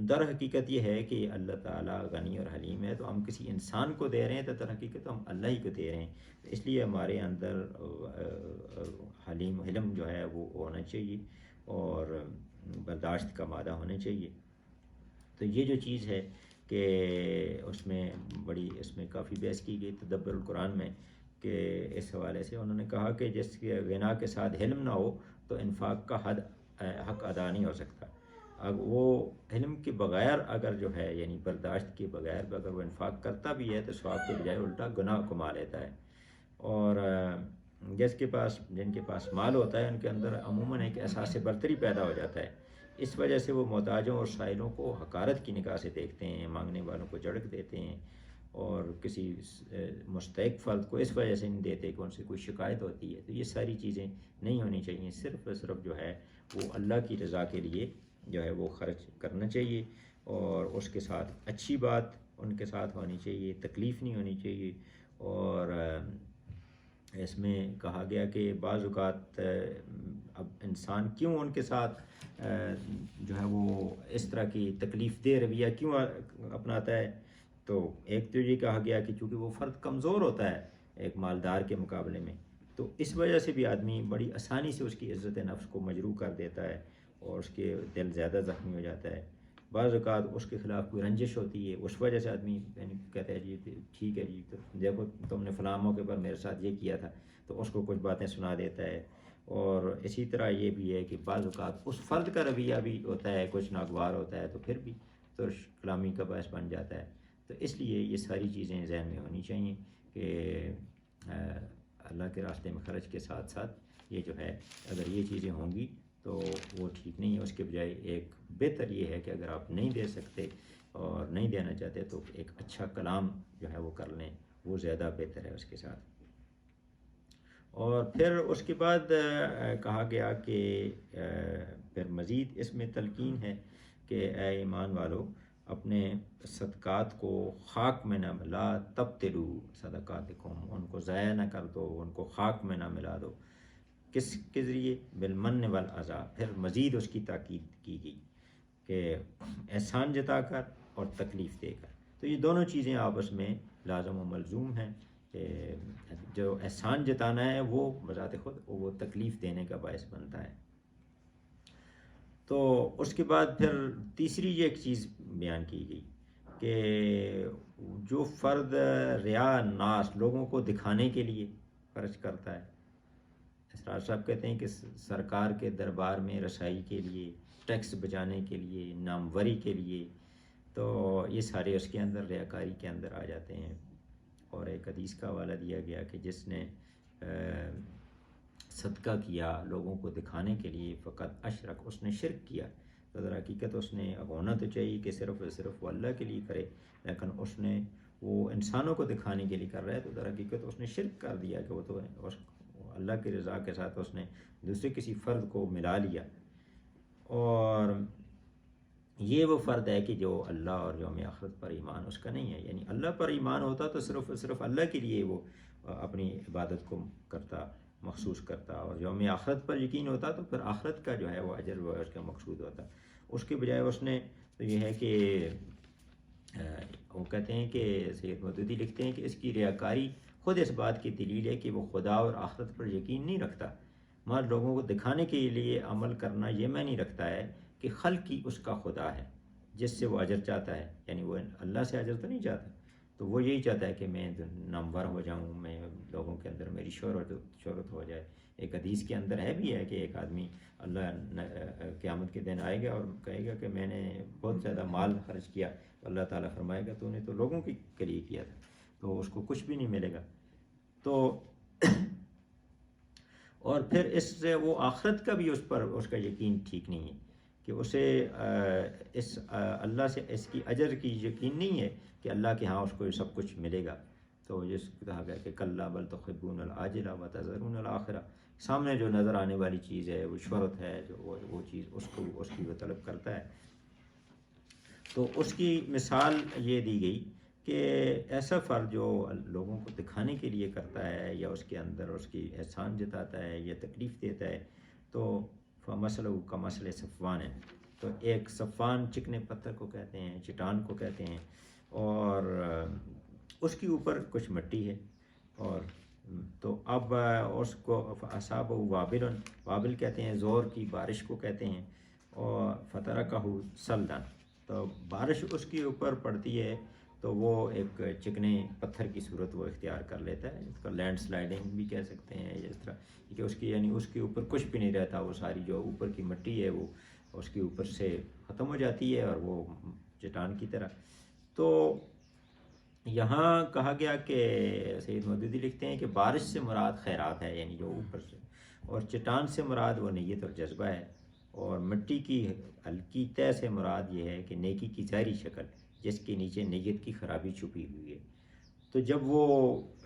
Speaker 3: در حقیقت یہ ہے کہ اللہ تعالیٰ غنی اور حلیم ہے، تو ہم کسی انسان کو دے رہے ہیں تو در حقیقت ہم اللہ ہی کو دے رہے ہیں، اس لیے ہمارے اندر حلم جو ہے وہ ہونا چاہیے، اور برداشت کا مادہ ہونا چاہیے۔ تو یہ جو چیز ہے کہ اس میں کافی بحث کی گئی تدبر القرآن میں، کہ اس حوالے سے انہوں نے کہا کہ جس کے غنا کے ساتھ حلم نہ ہو تو انفاق کا حق ادا نہیں ہو سکتا۔ اب وہ علم کے بغیر اگر جو ہے، یعنی برداشت کے بغیر اگر وہ انفاق کرتا بھی ہے تو ثواب کے بجائے الٹا گناہ کما لیتا ہے۔ اور جن کے پاس مال ہوتا ہے ان کے اندر عموماً ایک احساس برتری پیدا ہو جاتا ہے، اس وجہ سے وہ محتاجوں اور سائلوں کو حقارت کی نگاہ سے دیکھتے ہیں، مانگنے والوں کو جھڑک دیتے ہیں، اور کسی مستحق فرد کو اس وجہ سے نہیں دیتے کہ ان سے کوئی شکایت ہوتی ہے۔ تو یہ ساری چیزیں نہیں ہونی چاہیے، صرف جو ہے وہ اللہ کی رضا کے لیے جو ہے وہ خرچ کرنا چاہیے، اور اس کے ساتھ اچھی بات ان کے ساتھ ہونی چاہیے، تکلیف نہیں ہونی چاہیے۔ اور اس میں کہا گیا کہ بعض اوقات اب انسان کیوں ان کے ساتھ جو ہے وہ اس طرح کی تکلیف دہ رویہ کیوں اپناتا ہے، تو ایک تو یہ کہا گیا کہ چونکہ وہ فرد کمزور ہوتا ہے ایک مالدار کے مقابلے میں، تو اس وجہ سے بھی آدمی بڑی آسانی سے اس کی عزت نفس کو مجروح کر دیتا ہے اور اس کے دل زیادہ زخمی ہو جاتا ہے۔ بعض اوقات اس کے خلاف کوئی رنجش ہوتی ہے، اس وجہ سے آدمی یعنی کہتا ہے جی ٹھیک ہے جی تو دیکھو تم نے فلاں موقع پر میرے ساتھ یہ کیا تھا، تو اس کو کچھ باتیں سنا دیتا ہے۔ اور اسی طرح یہ بھی ہے کہ بعض اوقات اس فرد کا رویہ بھی ہوتا ہے کچھ ناگوار ہوتا ہے، تو پھر بھی ترش کلامی کا باعث بن جاتا ہے۔ تو اس لیے یہ ساری چیزیں ذہن میں ہونی چاہیے کہ اللہ کے راستے میں خرچ کے ساتھ ساتھ یہ جو ہے اگر یہ چیزیں ہوں گی تو وہ ٹھیک نہیں ہے۔ اس کے بجائے ایک بہتر یہ ہے کہ اگر آپ نہیں دے سکتے اور نہیں دینا چاہتے تو ایک اچھا کلام جو ہے وہ کر لیں، وہ زیادہ بہتر ہے اس کے ساتھ۔ اور پھر اس کے بعد کہا گیا کہ پھر مزید اس میں تلقین ہے کہ اے ایمان والو اپنے صدقات کو خاک میں نہ ملا تبتلو صدقاتکم، ان کو ضائع نہ کر دو، ان کو خاک میں نہ ملا دو۔ کس کے ذریعے؟ بالمن والعذا، پھر مزید اس کی تاکید کی گئی کہ احسان جتا کر اور تکلیف دے کر۔ تو یہ دونوں چیزیں آپس میں لازم و ملزوم ہیں کہ جو احسان جتانا ہے وہ بذات خود وہ تکلیف دینے کا باعث بنتا ہے۔ تو اس کے بعد پھر تیسری یہ ایک چیز بیان کی گئی کہ جو فرد ریا ناس لوگوں کو دکھانے کے لیے خرچ کرتا ہے، اسرار صاحب کہتے ہیں کہ سرکار کے دربار میں رسائی کے لیے، ٹیکس بچانے کے لیے، ناموری کے لیے، تو یہ سارے اس کے اندر ریاکاری کے اندر آ جاتے ہیں۔ اور ایک حدیث کا حوالہ دیا گیا کہ جس نے صدقہ کیا لوگوں کو دکھانے کے لیے فقط اشرک، اس نے شرک کیا۔ تو در حقیقت اس نے ہونا تو چاہیے کہ صرف وہ اللہ کے لیے کرے، لیکن اس نے وہ انسانوں کو دکھانے کے لیے کر رہا ہے، تو در حقیقت اس نے شرک کر دیا کہ وہ تو اللہ کی رضا کے ساتھ اس نے دوسرے کسی فرد کو ملا لیا۔ اور یہ وہ فرد ہے کہ جو اللہ اور یوم آخرت پر ایمان اس کا نہیں ہے، یعنی اللہ پر ایمان ہوتا تو صرف اللہ کے لیے وہ اپنی عبادت کو کرتا، مخصوص کرتا، اور یوم آخرت پر یقین ہوتا تو پھر آخرت کا جو ہے وہ اجر وہ اس کا مقصود ہوتا۔ اس کے بجائے اس نے تو یہ ہے کہ وہ کہتے ہیں کہ سید مودودی لکھتے ہیں کہ اس کی ریاکاری خود اس بات کی دلیل ہے کہ وہ خدا اور آخرت پر یقین نہیں رکھتا، مگر لوگوں کو دکھانے کے لیے عمل کرنا یہ معنی رکھتا ہے کہ خلق ہی اس کا خدا ہے جس سے وہ اجر چاہتا ہے، یعنی وہ اللہ سے اجر تو نہیں چاہتا، تو وہ یہی چاہتا ہے کہ میں نامور ہو جاؤں، میں لوگوں کے اندر میری شہرت ہو جائے۔ ایک حدیث کے اندر ہے بھی ہے کہ ایک آدمی اللہ قیامت کے دن آئے گا اور کہے گا کہ میں نے بہت زیادہ مال خرچ کیا، اللہ تعالیٰ فرمائے گا تو نے تو لوگوں کے لیے کیا تھا، تو اس کو کچھ بھی نہیں ملے گا۔ تو اور پھر اس سے وہ آخرت کا بھی اس کا یقین ٹھیک نہیں ہے کہ اسے اس اللہ سے اس کی اجر کی یقین نہیں ہے کہ اللہ کے ہاں اس کو سب کچھ ملے گا۔ تو جس کہا گیا کہ کلا بل تحبون العاجلہ وتذرون الآخرہ، سامنے جو نظر آنے والی چیز ہے وہ شہرت ہے، جو وہ چیز اس کی وہ طلب کرتا ہے۔ تو اس کی مثال یہ دی گئی کہ ایسا فرد جو لوگوں کو دکھانے کے لیے کرتا ہے یا اس کے اندر اس کی احسان جتاتا ہے یا تکلیف دیتا ہے، تو مسئلہ کا مسئلہ صفوان ہے۔ تو ایک صفوان چکنے پتھر کو کہتے ہیں، چٹان کو کہتے ہیں، اور اس کے اوپر کچھ مٹی ہے، اور تو اب اس کو اصاب وابل کہتے ہیں، زور کی بارش کو کہتے ہیں، اور فترکہ سلدن، تو بارش اس کے اوپر پڑتی ہے تو وہ ایک چکنے پتھر کی صورت وہ اختیار کر لیتا ہے، اس کا لینڈ سلائڈنگ بھی کہہ سکتے ہیں، اس طرح کہ اس کی یعنی اس کے اوپر کچھ بھی نہیں رہتا، وہ ساری جو اوپر کی مٹی ہے وہ اس کے اوپر سے ختم ہو جاتی ہے اور وہ چٹان کی طرح۔ تو یہاں کہا گیا کہ سید مودودی لکھتے ہیں کہ بارش سے مراد خیرات ہے، یعنی جو اوپر سے، اور چٹان سے مراد وہ نیت اور جذبہ ہے، اور مٹی کی ہلکی تہ سے مراد یہ ہے کہ نیکی کی ظاہری شکل جس کے نیچے نیت کی خرابی چھپی ہوئی ہے۔ تو جب وہ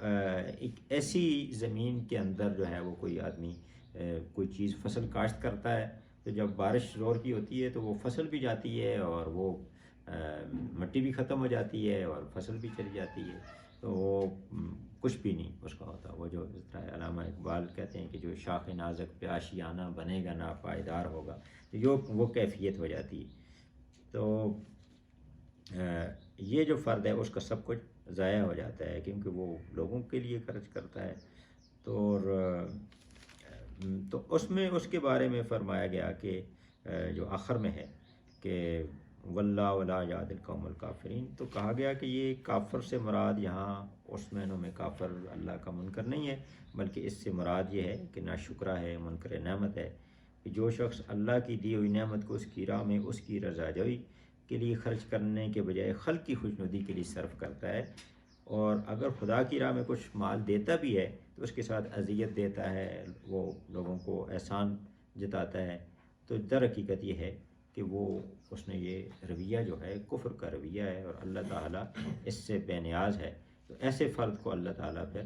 Speaker 3: ایک ایسی زمین کے اندر جو ہے وہ کوئی آدمی کوئی چیز فصل کاشت کرتا ہے تو جب بارش زور کی ہوتی ہے تو وہ فصل بھی جاتی ہے اور وہ مٹی بھی ختم ہو جاتی ہے اور فصل بھی چلی جاتی ہے، تو وہ کچھ بھی نہیں اس کا ہوتا. وہ جو اس طرح علامہ اقبال کہتے ہیں کہ جو شاخ نازک پہ آشیانہ بنے گا ناپائیدار ہوگا، تو وہ کیفیت ہو جاتی ہے. تو یہ جو فرد ہے اس کا سب کچھ ضائع ہو جاتا ہے، کیونکہ وہ لوگوں کے لیے خرچ کرتا ہے. تو اس میں اس کے بارے میں فرمایا گیا کہ جو آخر میں ہے کہ واللہ ولا یاد القوم الکافرین، تو کہا گیا کہ یہ کافر سے مراد یہاں اس معنوں میں کافر اللہ کا منکر نہیں ہے، بلکہ اس سے مراد یہ ہے کہ ناشکرہ ہے، منکر نعمت ہے، کہ جو شخص اللہ کی دی ہوئی نعمت کو اس کی راہ میں اس کی رضا جوئی کے لیے خرچ کرنے کے بجائے خلق کی خوشنودی کے لیے صرف کرتا ہے، اور اگر خدا کی راہ میں کچھ مال دیتا بھی ہے تو اس کے ساتھ اذیت دیتا ہے، وہ لوگوں کو احسان جتاتا ہے، تو در حقیقت یہ ہے کہ وہ اس نے یہ رویہ جو ہے کفر کا رویہ ہے، اور اللہ تعالیٰ اس سے بے نیاز ہے. تو ایسے فرد کو اللہ تعالیٰ پھر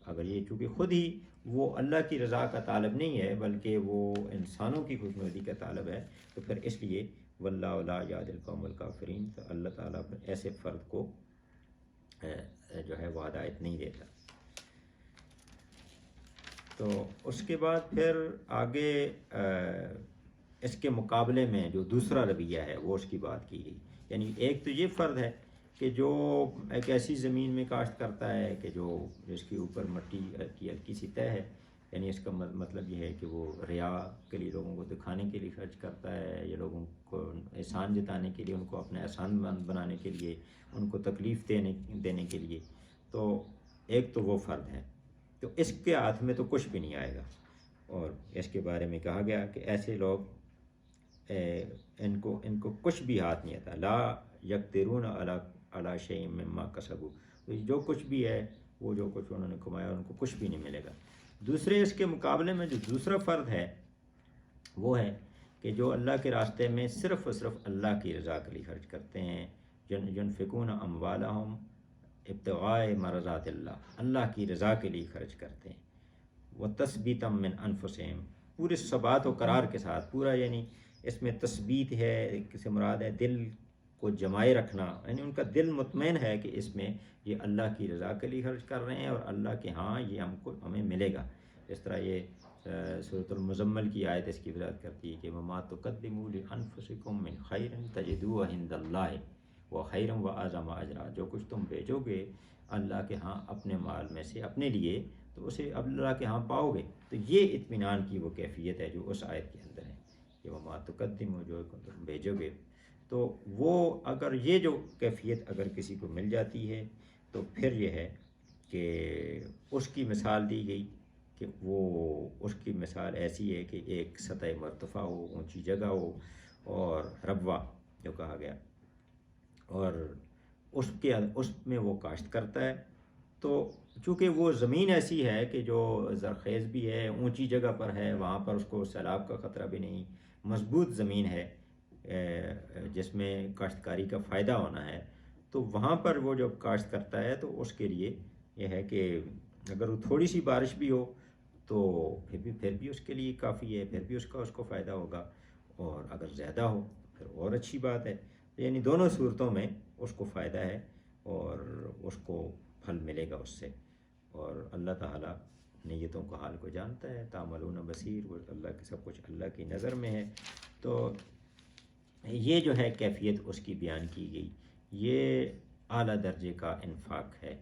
Speaker 3: اگر یہ چونکہ خود ہی وہ اللہ کی رضا کا طالب نہیں ہے بلکہ وہ انسانوں کی خوشنودی کا طالب ہے، تو پھر اس لیے واللہ لا یہدی القوم الکافرین، تو اللہ تعالیٰ پھر ایسے فرد کو جو ہے وہ ہدایت نہیں دیتا. تو اس کے بعد پھر آگے اس کے مقابلے میں جو دوسرا رویہ ہے وہ اس کی بات کی گئی. یعنی ایک تو یہ فرد ہے کہ جو ایک ایسی زمین میں کاشت کرتا ہے کہ جس کے اوپر مٹی کی ہلکی سی تہ ہے، یعنی اس کا مطلب یہ ہے کہ وہ ریا کے لیے لوگوں کو دکھانے کے لیے خرچ کرتا ہے، یا لوگوں کو احسان جتانے کے لیے، ان کو اپنے احسان مند بنانے کے لیے، ان کو تکلیف دینے کے لیے. تو ایک تو وہ فرد ہے، تو اس کے ہاتھ میں تو کچھ بھی نہیں آئے گا. اور اس کے بارے میں کہا گیا کہ ایسے لوگ ان کو کچھ بھی ہاتھ نہیں آتا. لا یقدرون علی شیء مما کسبوا، جو کچھ بھی ہے وہ جو کچھ انہوں نے کمایا ان کو کچھ بھی نہیں ملے گا. دوسرے اس کے مقابلے میں جو دوسرا فرد ہے وہ ہے کہ جو اللہ کے راستے میں صرف اور صرف اللہ کی رضا کے لیے خرچ کرتے ہیں. ينفقون اموالهم ابتغاء مرضات اللہ کی رضا کے لیے خرچ کرتے ہیں. وتثبیتا من انفسہم، پورے ثبات و قرار کے ساتھ، پورا یعنی اس میں تثبیت ہے، اس سے مراد ہے دل کو جمائے رکھنا، یعنی ان کا دل مطمئن ہے کہ اس میں یہ اللہ کی رضا کے لیے خرچ کر رہے ہیں اور اللہ کے ہاں یہ ہمیں ملے گا. اس طرح یہ سورۃ المزمل کی آیت اس کی وضاحت کرتی ہے کہ وما تقدموا لانفسکم من خیر تجدوہ عند اللہ وخیرا واعظم اجرا، جو کچھ تم بھیجو گے اللہ کے ہاں اپنے مال میں سے اپنے لیے تو اسے اللہ کے ہاں پاؤ گے. تو یہ اطمینان کی وہ کیفیت ہے جو اس آیت کے اندر ہے کہ وما تقدموا، جو تم بھیجو گے. تو وہ اگر یہ جو کیفیت اگر کسی کو مل جاتی ہے تو پھر یہ ہے کہ اس کی مثال دی گئی کہ وہ اس کی مثال ایسی ہے کہ ایک سطح مرتفع ہو، اونچی جگہ ہو، اور ربوہ جو کہا گیا، اور اس میں وہ کاشت کرتا ہے. تو چونکہ وہ زمین ایسی ہے کہ جو زرخیز بھی ہے، اونچی جگہ پر ہے، وہاں پر اس کو سیلاب کا خطرہ بھی نہیں، مضبوط زمین ہے جس میں کاشتکاری کا فائدہ ہونا ہے، تو وہاں پر وہ جب کاشت کرتا ہے تو اس کے لیے یہ ہے کہ اگر وہ تھوڑی سی بارش بھی ہو تو پھر بھی اس کے لیے کافی ہے، پھر بھی اس کو فائدہ ہوگا، اور اگر زیادہ ہو تو پھر اور اچھی بات ہے. یعنی دونوں صورتوں میں اس کو فائدہ ہے اور اس کو پھل ملے گا اس سے. اور اللہ تعالیٰ نیتوں کا حال کو جانتا ہے. تعملون بصیر، وہ اللہ کے سب کچھ اللہ کی نظر میں ہے. تو یہ جو ہے کیفیت اس کی بیان کی گئی، یہ اعلیٰ درجے کا انفاق ہے.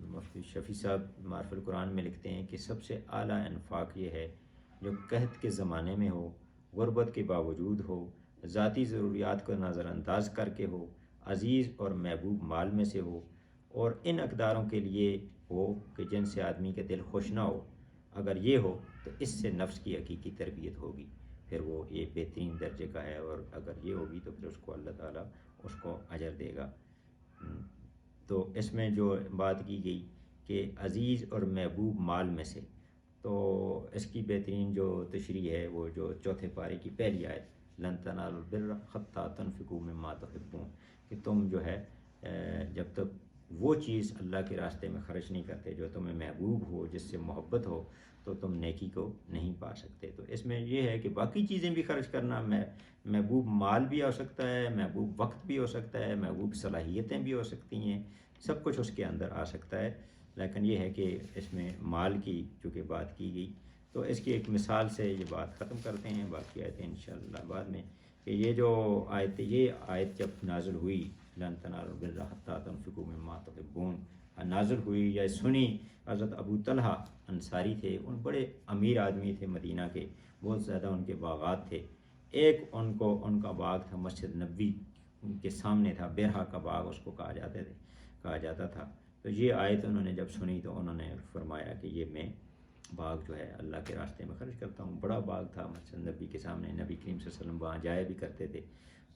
Speaker 3: مفتی شفیع صاحب معرف القرآن میں لکھتے ہیں کہ سب سے اعلیٰ انفاق یہ ہے جو قحط کے زمانے میں ہو، غربت کے باوجود ہو، ذاتی ضروریات کو نظر انداز کر کے ہو، عزیز اور محبوب مال میں سے ہو، اور ان اقداروں کے لیے ہو کہ جن سے آدمی کے دل خوش نہ ہو. اگر یہ ہو تو اس سے نفس کی حقیقی تربیت ہوگی، پھر وہ یہ بہترین درجے کا ہے، اور اگر یہ ہوگی تو پھر اس کو اللہ تعالیٰ اس کو اجر دے گا. تو اس میں جو بات کی گئی کہ عزیز اور محبوب مال میں سے، تو اس کی بہترین جو تشریح ہے وہ جو چوتھے پارے کی پہلی آیت لن تنالوا البر حتی تنفقوا مما تحبون، کہ تم جو ہے جب تک وہ چیز اللہ کے راستے میں خرچ نہیں کرتے جو تمہیں محبوب ہو، جس سے محبت ہو، تو تم نیکی کو نہیں پا سکتے. تو اس میں یہ ہے کہ باقی چیزیں بھی خرچ کرنا، محبوب مال بھی ہو سکتا ہے، محبوب وقت بھی ہو سکتا ہے، محبوب صلاحیتیں بھی ہو سکتی ہیں، سب کچھ اس کے اندر آ سکتا ہے. لیکن یہ ہے کہ اس میں مال کی چونکہ بات کی گئی تو اس کی ایک مثال سے یہ بات ختم کرتے ہیں. باقی آیتیں انشاءاللہ بعد میں. کہ یہ جو یہ آیت جب نازل ہوئی لن تنالوا البر حتی تنفقوا مما تحبون، نازل ہوئی یا سنی، حضرت ابو طلحہ انصاری تھے، ان بڑے امیر آدمی تھے مدینہ کے، بہت زیادہ ان کے باغات تھے. ایک ان کا باغ تھا مسجد نبوی ان کے سامنے تھا، بیرہا کا باغ اس کو کہا جاتا تھا. تو یہ آیت انہوں نے جب سنی تو انہوں نے فرمایا کہ یہ میں باغ جو ہے اللہ کے راستے میں خرچ کرتا ہوں. بڑا باغ تھا مسجد نبی کے سامنے، نبی کریم صلی اللہ علیہ وسلم وہاں جایا بھی کرتے تھے.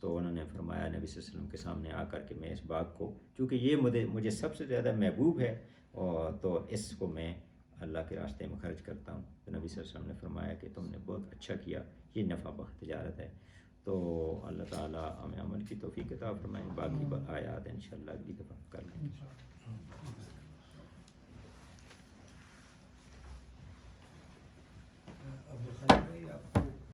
Speaker 3: تو انہوں نے فرمایا نبی صلی اللہ علیہ وسلم کے سامنے آ کر کہ میں اس باغ کو، چونکہ یہ مجھے سب سے زیادہ محبوب ہے، اور تو اس کو میں اللہ کے راستے میں خرچ کرتا ہوں. تو نبی صلی اللہ علیہ وسلم نے فرمایا کہ تم نے بہت اچھا کیا، یہ نفع بخش تجارت ہے. تو اللہ تعالیٰ ہمیں عمل کی توفیق عطا فرمائیں. باقی آیات انشاءاللہ اگلی دفعہ کر لیں.
Speaker 4: عبدالخالق بھائی آپ